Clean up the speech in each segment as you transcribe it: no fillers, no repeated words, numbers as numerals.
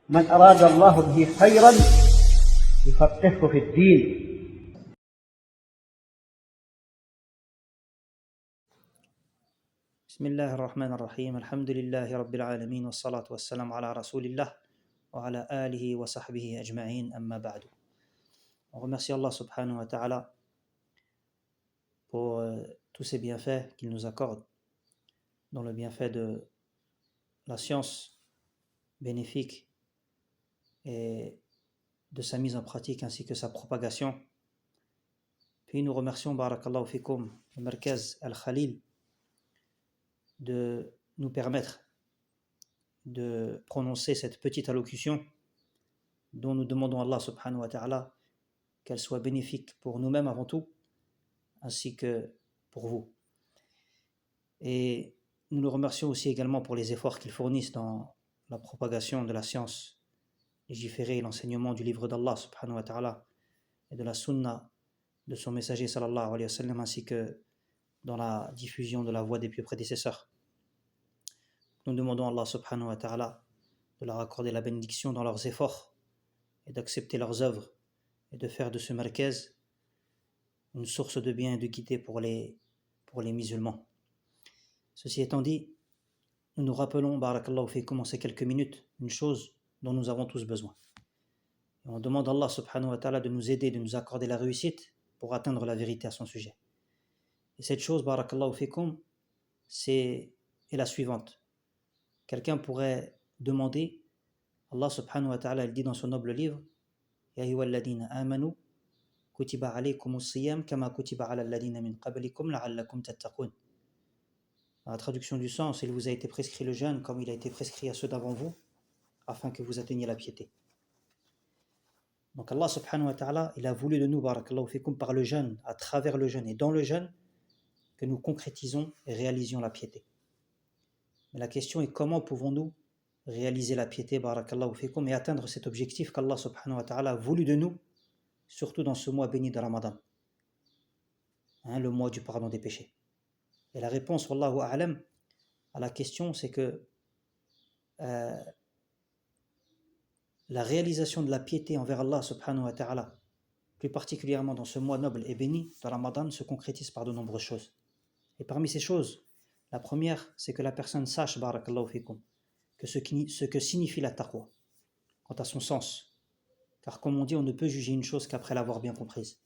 من أراد الله به خيرا يفقهه في الدين. بسم الله الرحمن الرحيم الحمد لله رب العالمين والصلاة والسلام على رسول الله وعلى آله وصحبه أجمعين أما بعد. On remercie Allah subhanahu wa ta'ala pour tous ces bienfaits qu'il nous accorde, dans le bienfait de la science bénéfique et de sa mise en pratique ainsi que sa propagation. Puis nous remercions Barakallahu Fikum, le Markaz Al-Khalil, de nous permettre de prononcer cette petite allocution dont nous demandons à Allah subhanahu wa ta'ala qu'elle soit bénéfique pour nous-mêmes avant tout, ainsi que pour vous. Et nous le remercions aussi également pour les efforts qu'ils fournissent dans la propagation de la science légiférée et l'enseignement du livre d'Allah subhanahu wa ta'ala et de la sunna de son messager sallallahu alayhi wa sallam, ainsi que dans la diffusion de la voix des pieux prédécesseurs. Nous demandons à Allah subhanahu wa ta'ala de leur accorder la bénédiction dans leurs efforts et d'accepter leurs œuvres et de faire de ce markaz une source de bien et de guidée pour les musulmans. Ceci étant dit, nous nous rappelons, barakallahu fikum, en ces quelques minutes, une chose dont nous avons tous besoin. Et on demande à Allah subhanahu wa ta'ala de nous aider, de nous accorder la réussite pour atteindre la vérité à son sujet. Et cette chose, barakallahu fikum, est la suivante. Quelqu'un pourrait demander, Allah subhanahu wa ta'ala, il dit dans son noble livre, Ya ayyuhalladhina amanu kutiba alaykumus siyam kama kutiba ala alladhina min qablikum la'allakum tattaqun. Dans la traduction du sens, il vous a été prescrit le jeûne comme il a été prescrit à ceux d'avant vous, afin que vous atteigniez la piété. Donc Allah subhanahu wa ta'ala, il a voulu de nous, barakallahu fikum, par le jeûne, à travers le jeûne et dans le jeûne, que nous concrétisons et réalisions la piété. Mais la question est comment pouvons-nous réaliser la piété, barakallahu fikum, et atteindre cet objectif qu'Allah subhanahu wa ta'ala a voulu de nous, surtout dans ce mois béni de Ramadan, le mois du pardon des péchés. Et la réponse, wallahu a'lam, à la question, c'est que la réalisation de la piété envers Allah subhanahu wa ta'ala, plus particulièrement dans ce mois noble et béni de Ramadan, se concrétise par de nombreuses choses. Et parmi ces choses, la première, c'est que la personne sache, barakallahu fikum, que ce que signifie la taqwa, quant à son sens. Car comme on dit, on ne peut juger une chose qu'après l'avoir bien comprise.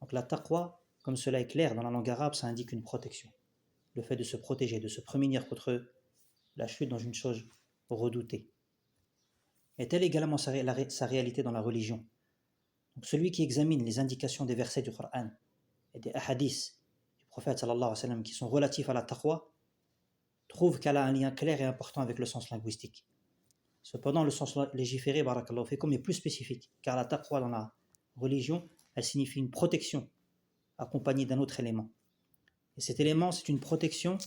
Donc la taqwa, comme cela est clair dans la langue arabe, ça indique une protection. Le fait de se protéger, de se prémunir contre la chute dans une chose redoutée. Et telle également sa réalité dans la religion. Donc celui qui examine les indications des versets du Coran et des hadiths du prophète sallallahu alayhi wa sallam qui sont relatifs à la taqwa, trouve qu'elle a un lien clair et important avec le sens linguistique. Cependant, le sens légiféré, barakallahu fikum, est plus spécifique, car la taqwa dans la religion, elle signifie une protection accompagnée d'un autre élément. Et cet élément, c'est une protection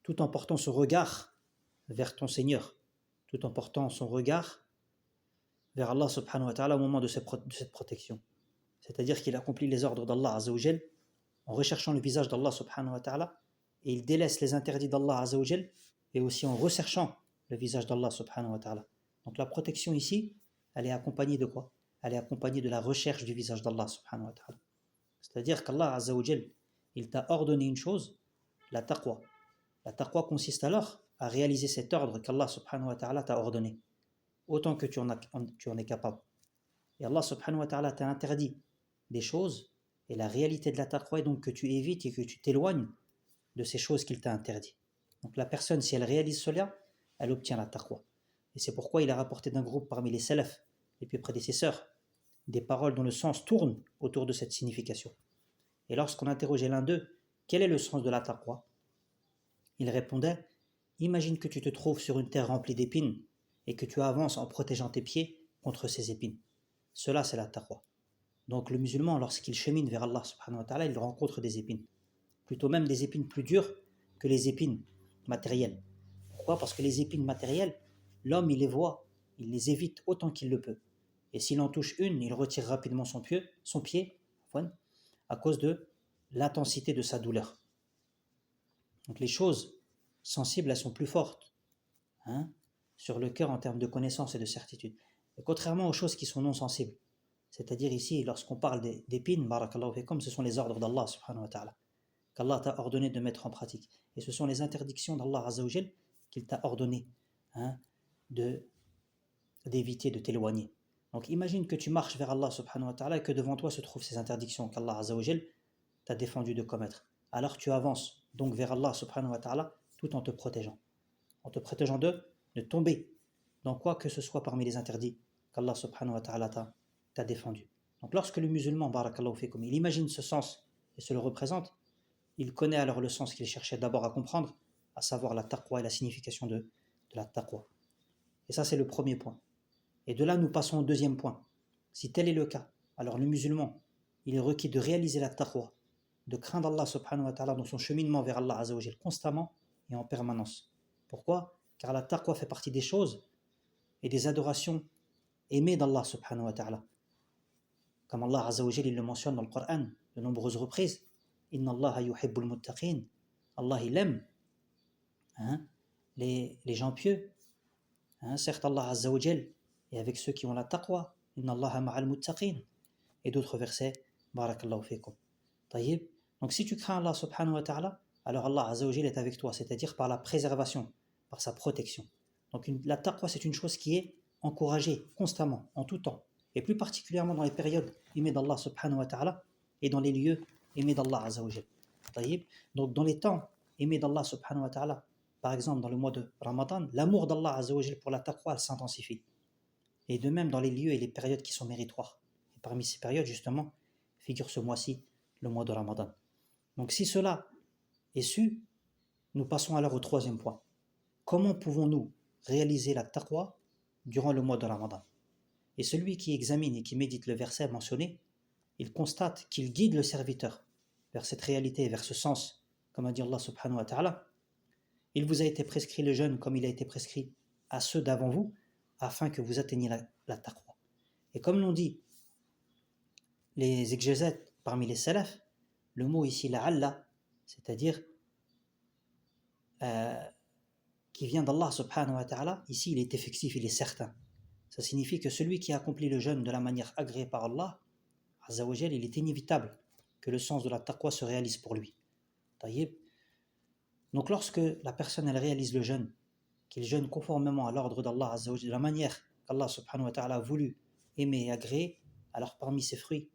tout en portant son regard vers ton Seigneur, tout en portant son regard vers Allah subhanahu wa ta'ala au moment de cette protection. C'est-à-dire qu'il accomplit les ordres d'Allah azza wa jal en recherchant le visage d'Allah subhanahu wa ta'ala, et il délaisse les interdits d'Allah azza wa jal, et aussi en recherchant le visage d'Allah subhanahu wa ta'ala. Donc la protection ici, elle est accompagnée de quoi? Elle est accompagnée de la recherche du visage d'Allah subhanahu wa ta'ala. C'est-à-dire qu'Allah azza wa jal, il t'a ordonné une chose, la taqwa. La taqwa consiste alors à réaliser cet ordre qu'Allah subhanahu wa ta'ala t'a ordonné, autant que tu en es capable. Et Allah subhanahu wa ta'ala t'a interdit des choses, et la réalité de la taqwa est donc que tu évites et que tu t'éloignes de ces choses qu'il t'a interdites. Donc la personne, si elle réalise cela, elle obtient la taqwa. Et c'est pourquoi il a rapporté d'un groupe parmi les salafs, les plus prédécesseurs, des paroles dont le sens tourne autour de cette signification. Et lorsqu'on interrogeait l'un d'eux, quel est le sens de la taqwa? Il répondait, imagine que tu te trouves sur une terre remplie d'épines et que tu avances en protégeant tes pieds contre ces épines. Cela, c'est la taqwa. Donc le musulman, lorsqu'il chemine vers Allah subhanahu wa ta'ala, il rencontre des épines. Plutôt même des épines plus dures que les épines matérielles. Pourquoi? Parce que les épines matérielles, l'homme, il les voit, il les évite autant qu'il le peut. Et s'il en touche une, il retire rapidement son pied, à cause de l'intensité de sa douleur. Donc les choses sensibles, elles sont plus fortes. sur le cœur en termes de connaissance et de certitude. Et contrairement aux choses qui sont non sensibles, c'est-à-dire ici, lorsqu'on parle d'épines, barakallahu fikum, ce sont les ordres d'Allah subhanahu wa ta'ala, qu'Allah t'a ordonné de mettre en pratique. Et ce sont les interdictions d'Allah azza wa jal qu'il t'a ordonné hein, d'éviter, de t'éloigner. Donc imagine que tu marches vers Allah subhanahu wa ta'ala et que devant toi se trouvent ces interdictions qu'Allah azza wa jal t'a défendu de commettre. Alors tu avances donc vers Allah subhanahu wa ta'ala tout en te protégeant. En te protégeant de tomber dans quoi que ce soit parmi les interdits qu'Allah subhanahu wa ta'ala t'a défendu. Donc lorsque le musulman, barakallahu fikum, il imagine ce sens et se le représente, il connaît alors le sens qu'il cherchait d'abord à comprendre, à savoir la taqwa et la signification de la taqwa. Et ça c'est le premier point. Et de là nous passons au deuxième point. Si tel est le cas, alors le musulman, il est requis de réaliser la taqwa, de craindre Allah subhanahu wa ta'ala dans son cheminement vers Allah azza wa jal constamment et en permanence. Pourquoi ? Car la taqwa fait partie des choses et des adorations aimées d'Allah subhanahu wa ta'ala. Comme Allah azza wa jal il le mentionne dans le Coran de nombreuses reprises, Inna Allah yuhibbul muttaqin. Allah il aime les gens pieux. Certes Allah azza wa jal est avec ceux qui ont la taqwa. Inna Allah ma'al muttaqin. Et d'autres versets, barakallahu fikum. Tayyib. Donc si tu crains Allah subhanahu wa ta'ala, alors Allah azza wa jal est avec toi, c'est-à-dire par la préservation, par sa protection. Donc la taqwa c'est une chose qui est encouragée constamment, en tout temps, et plus particulièrement dans les périodes aimées d'Allah subhanahu wa ta'ala et dans les lieux aimés d'Allah azza wa jal. Donc dans les temps aimés d'Allah subhanahu wa ta'ala, par exemple dans le mois de Ramadan, l'amour d'Allah azza wa jal pour la taqwa elle s'intensifie. Et de même dans les lieux et les périodes qui sont méritoires. Et parmi ces périodes justement figure ce mois-ci, le mois de Ramadan. Donc si cela est su, nous passons alors au troisième point. Comment pouvons-nous réaliser la taqwa durant le mois de Ramadan ? Et celui qui examine et qui médite le verset mentionné, il constate qu'il guide le serviteur vers cette réalité, vers ce sens, comme a dit Allah subhanahu wa ta'ala. Il vous a été prescrit le jeûne comme il a été prescrit à ceux d'avant vous, afin que vous atteigniez la taqwa. Et comme l'ont dit les exégètes parmi les salafs, le mot ici, la'alla, c'est-à-dire qui vient d'Allah subhanahu wa ta'ala, ici il est effectif, il est certain. Ça signifie que celui qui accomplit le jeûne de la manière agréée par Allah, azza wa jal, il est inévitable que le sens de la taqwa se réalise pour lui. Taïb. Donc lorsque la personne elle réalise le jeûne, qu'il jeûne conformément à l'ordre d'Allah azza wa jal, de la manière qu'Allah subhanahu wa ta'ala a voulu, aimer et agréer, alors parmi ses fruits,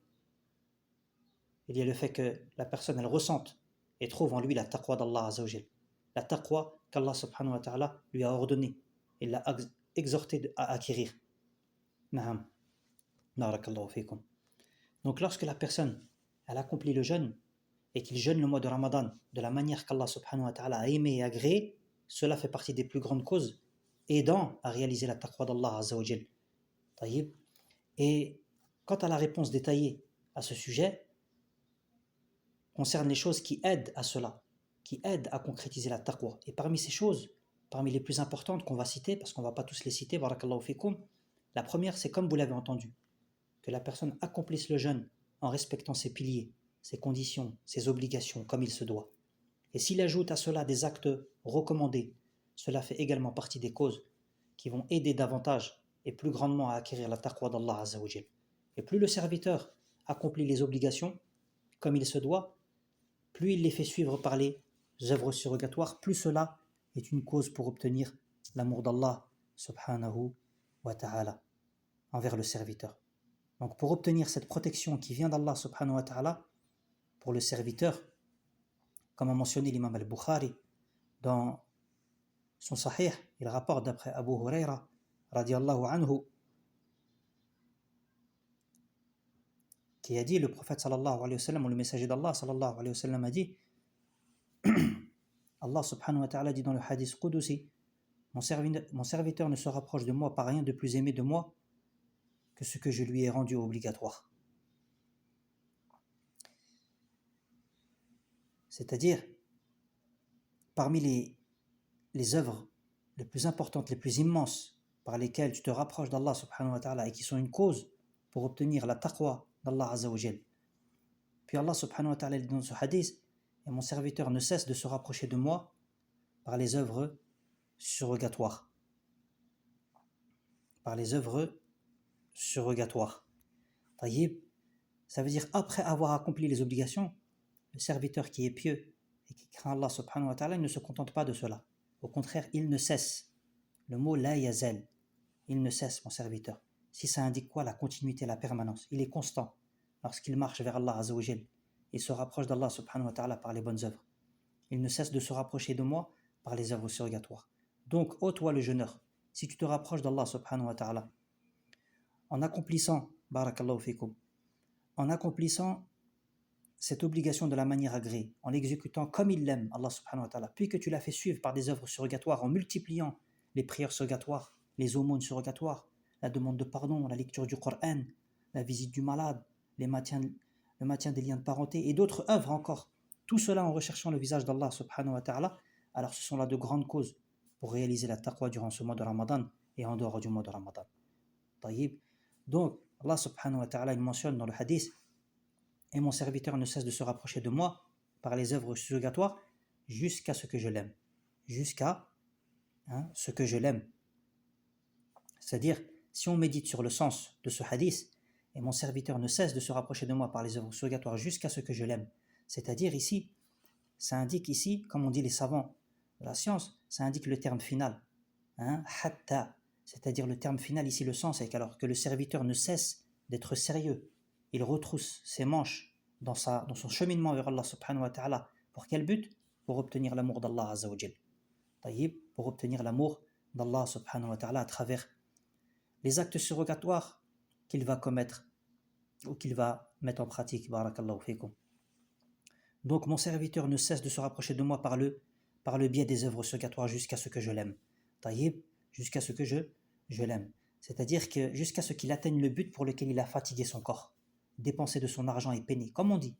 il y a le fait que la personne elle ressente et trouve en lui la taqwa d'Allah azza wa jal. La taqwa qu'Allah subhanahu wa ta'ala lui a ordonné et l'a exhorté à acquérir. Na'am. Barakallahu fikum. Donc lorsque la personne elle accomplit le jeûne et qu'il jeûne le mois de Ramadan de la manière qu'Allah subhanahu wa ta'ala a aimé et agréé, cela fait partie des plus grandes causes aidant à réaliser la taqwa d'Allah azza wa jal. Taïb. Et quant à la réponse détaillée à ce sujet, concerne les choses qui aident à cela, qui aident à concrétiser la taqwa. Et parmi ces choses, parmi les plus importantes qu'on va citer, parce qu'on ne va pas tous les citer, barakallahu fikum, la première, c'est comme vous l'avez entendu, que la personne accomplisse le jeûne en respectant ses piliers, ses conditions, ses obligations, comme il se doit. Et s'il ajoute à cela des actes recommandés, cela fait également partie des causes qui vont aider davantage et plus grandement à acquérir la taqwa d'Allah azza wa jal. Et plus le serviteur accomplit les obligations comme il se doit, plus il les fait suivre par les œuvres surrogatoires, plus cela est une cause pour obtenir l'amour d'Allah subhanahu wa ta'ala envers le serviteur. Donc pour obtenir cette protection qui vient d'Allah subhanahu wa ta'ala pour le serviteur, comme a mentionné l'imam al-Bukhari dans son sahih, il rapporte d'après Abu Huraira radiallahu anhu qui a dit, le prophète sallallahu alayhi wa sallam, ou le messager d'Allah sallallahu alayhi wa sallam a dit, Allah subhanahu wa ta'ala dit dans le hadith Qudusi, mon serviteur ne se rapproche de moi par rien de plus aimé de moi que ce que je lui ai rendu obligatoire. C'est-à-dire, parmi les œuvres les plus importantes, les plus immenses, par lesquelles tu te rapproches d'Allah subhanahu wa ta'ala et qui sont une cause pour obtenir la taqwa d'Allah azza wa jal. Puis Allah subhanahu wa ta'ala dit dans ce hadith, et mon serviteur ne cesse de se rapprocher de moi par les œuvres surrogatoires. par les œuvres surrogatoires. Taïb, ça veut dire après avoir accompli les obligations, le serviteur qui est pieux et qui craint Allah subhanahu wa ta'ala, il ne se contente pas de cela. Au contraire, il ne cesse. Le mot la yazal, il ne cesse, mon serviteur. Si ça indique quoi? La continuité, la permanence. Il est constant lorsqu'il marche vers Allah azza wa jal. Il se rapproche d'Allah subhanahu wa ta'ala par les bonnes œuvres. Il ne cesse de se rapprocher de moi par les œuvres surrogatoires. Donc, ô toi le jeûneur, si tu te rapproches d'Allah subhanahu wa ta'ala, en accomplissant, barakallahu fikum, en accomplissant cette obligation de la manière agréée, en l'exécutant comme il l'aime, Allah subhanahu wa ta'ala, puis que tu l'as fait suivre par des œuvres surrogatoires, en multipliant les prières surrogatoires, les aumônes surrogatoires, la demande de pardon, la lecture du Coran, la visite du malade, le maintien des liens de parenté et d'autres œuvres encore. Tout cela en recherchant le visage d'Allah subhanahu wa ta'ala, alors ce sont là de grandes causes pour réaliser la taqwa durant ce mois de Ramadan et en dehors du mois de Ramadan. Taïb. Donc, Allah subhanahu wa ta'ala, il mentionne dans le hadith: et mon serviteur ne cesse de se rapprocher de moi par les œuvres surrogatoires jusqu'à ce que je l'aime. Jusqu'à ce que je l'aime. C'est-à-dire, si on médite sur le sens de ce hadith, et mon serviteur ne cesse de se rapprocher de moi par les œuvres surrogatoires jusqu'à ce que je l'aime, c'est-à-dire ici, ça indique ici, comme on dit les savants de la science, ça indique le terme final. Hatta, c'est-à-dire le terme final ici, le sens, c'est qu'alors que le serviteur ne cesse d'être sérieux, il retrousse ses manches dans son cheminement vers Allah subhanahu wa ta'ala. Pour quel but? Pour obtenir l'amour d'Allah azza wa jal. Taïb, pour obtenir l'amour d'Allah subhanahu wa ta'ala à travers les actes surrogatoires qu'il va commettre ou qu'il va mettre en pratique. Barakallahu fikum. Donc mon serviteur ne cesse de se rapprocher de moi par le biais des œuvres surrogatoires jusqu'à ce que je l'aime. Taïb, jusqu'à ce que je l'aime. C'est-à-dire que jusqu'à ce qu'il atteigne le but pour lequel il a fatigué son corps, dépensé de son argent et peiné. Comme on dit,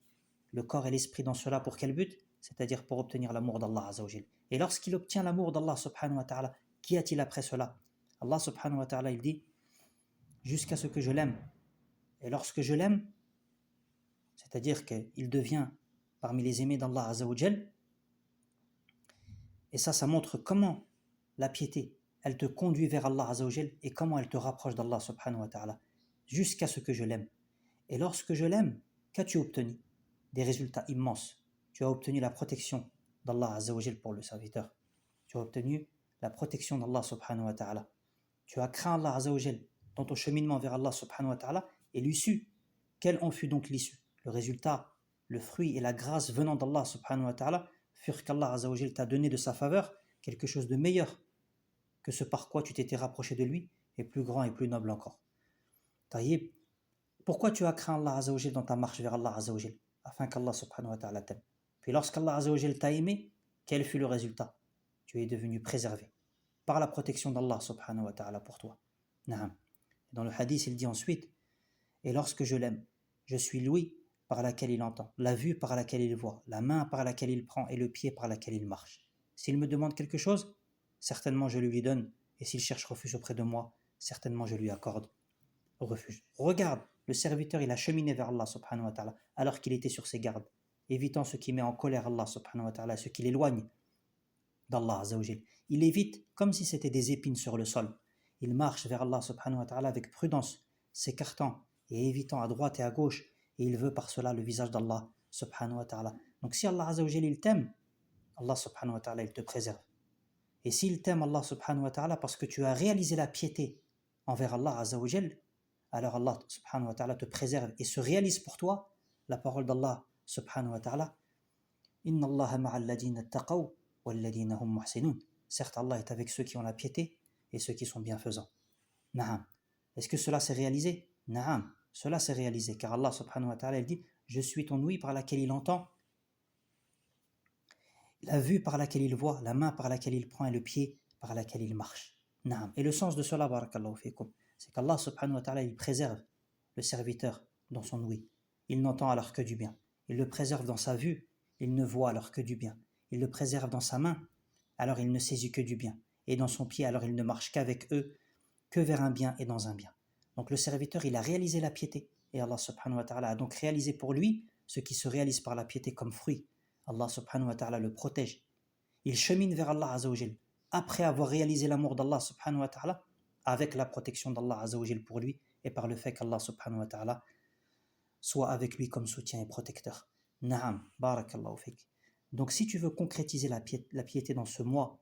le corps et l'esprit dans cela pour quel but? C'est-à-dire pour obtenir l'amour d'Allah azza wa jal. Et lorsqu'il obtient l'amour d'Allah subhanahu wa ta'ala, qu'y a-t-il après cela? Allah subhanahu wa ta'ala, il dit jusqu'à ce que je l'aime. Et lorsque je l'aime, c'est-à-dire qu'il devient parmi les aimés d'Allah azza wa jal. Et ça montre comment la piété, elle te conduit vers Allah azza wa jal et comment elle te rapproche d'Allah subhanahu wa ta'ala. Jusqu'à ce que je l'aime. Et lorsque je l'aime, qu'as-tu obtenu? Des résultats immenses. Tu as obtenu la protection d'Allah azza wa jal pour le serviteur. Tu as obtenu la protection d'Allah subhanahu wa ta'ala. Tu as craint Allah azza wa jal dans ton cheminement vers Allah subhanahu wa ta'ala et l'issue. Quelle en fut donc l'issue? Le résultat, le fruit et la grâce venant d'Allah subhanahu wa ta'ala furent qu'Allah azza wa jal t'a donné de sa faveur quelque chose de meilleur que ce par quoi tu t'étais rapproché de lui et plus grand et plus noble encore. Taïb. Pourquoi tu as craint Allah azza wa jal dans ta marche vers Allah azza wa jal? Afin qu'Allah subhanahu wa ta'ala t'aime. Puis lorsqu'Allah azza wa jal t'a aimé, quel fut le résultat? Tu es devenu préservé par la protection d'Allah subhanahu wa ta'ala pour toi. Naam. Dans le hadith, il dit ensuite: et lorsque je l'aime, je suis l'ouïe par laquelle il entend, la vue par laquelle il voit, la main par laquelle il prend et le pied par laquelle il marche. S'il me demande quelque chose, certainement je lui donne, et s'il cherche refuge auprès de moi, certainement je lui accorde refuge. Regarde, le serviteur, il a cheminé vers Allah subhanahu wa ta'ala alors qu'il était sur ses gardes, évitant ce qui met en colère Allah subhanahu wa ta'ala, ce qui l'éloigne d'Allah azza wa jal. Il évite comme si c'était des épines sur le sol. Il marche vers Allah subhanahu wa ta'ala avec prudence, s'écartant et évitant à droite et à gauche, et il veut par cela le visage d'Allah subhanahu wa ta'ala. Donc si Allah azza wa jal il t'aime, Allah subhanahu wa ta'ala il te préserve. Et s'il t'aime Allah subhanahu wa ta'ala parce que tu as réalisé la piété envers Allah azza wa jal, alors Allah subhanahu wa ta'ala te préserve et se réalise pour toi la parole d'Allah subhanahu wa ta'ala: Inna Allah ma'al ladina taqaw wal ladina hum muhsinun. Certes, Allah est avec ceux qui ont la piété et ceux qui sont bienfaisants. Naam. Est-ce que cela s'est réalisé? Naam. Cela s'est réalisé car Allah subhanahu wa ta'ala il dit: je suis ton ouïe par laquelle il entend, la vue par laquelle il voit, la main par laquelle il prend et le pied par laquelle il marche. Naam. Et le sens de cela, barakallahu fikum, c'est qu'Allah subhanahu wa ta'ala il préserve le serviteur dans son ouïe. Il n'entend alors que du bien. Il le préserve dans sa vue, il ne voit alors que du bien. Il le préserve dans sa main, alors il ne saisit que du bien. Et dans son pied, alors il ne marche qu'avec eux, que vers un bien et dans un bien. Donc le serviteur, il a réalisé la piété. Et Allah subhanahu wa ta'ala a donc réalisé pour lui ce qui se réalise par la piété comme fruit. Allah subhanahu wa ta'ala le protège. Il chemine vers Allah azza wa jal. Après avoir réalisé l'amour d'Allah subhanahu wa ta'ala, avec la protection d'Allah Azza wa Jal pour lui et par le fait qu'Allah subhanahu wa ta'ala soit avec lui comme soutien et protecteur. Naam, barakallahu fik. Donc si tu veux concrétiser la piété dans ce mois,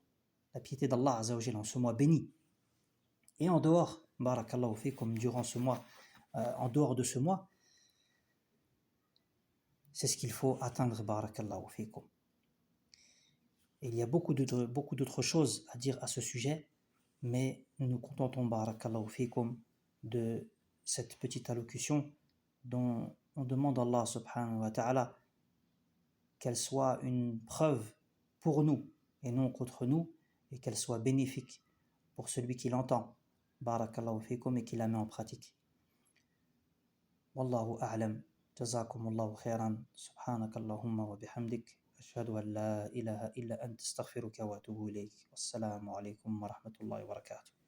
la piété d'Allah Azza wa Jal en ce mois béni, et en dehors, barakallahu fik, comme durant ce mois, en dehors de ce mois, c'est ce qu'il faut atteindre, barakallahu fikum. Et il y a beaucoup d'autres choses à dire à ce sujet, mais nous nous contentons, barakallahu fikum, de cette petite allocution dont on demande à Allah subhanahu wa ta'ala qu'elle soit une preuve pour nous et non contre nous, et qu'elle soit bénéfique pour celui qui l'entend, barakallahu fikum, et qui la met en pratique. Wallahu a'lam. Jazakumullahu khairan. Subhanakallahumma wa bihamdik. أشهد أن لا إله إلا أنت أستغفرك وأتوب إليك والسلام عليكم ورحمة الله وبركاته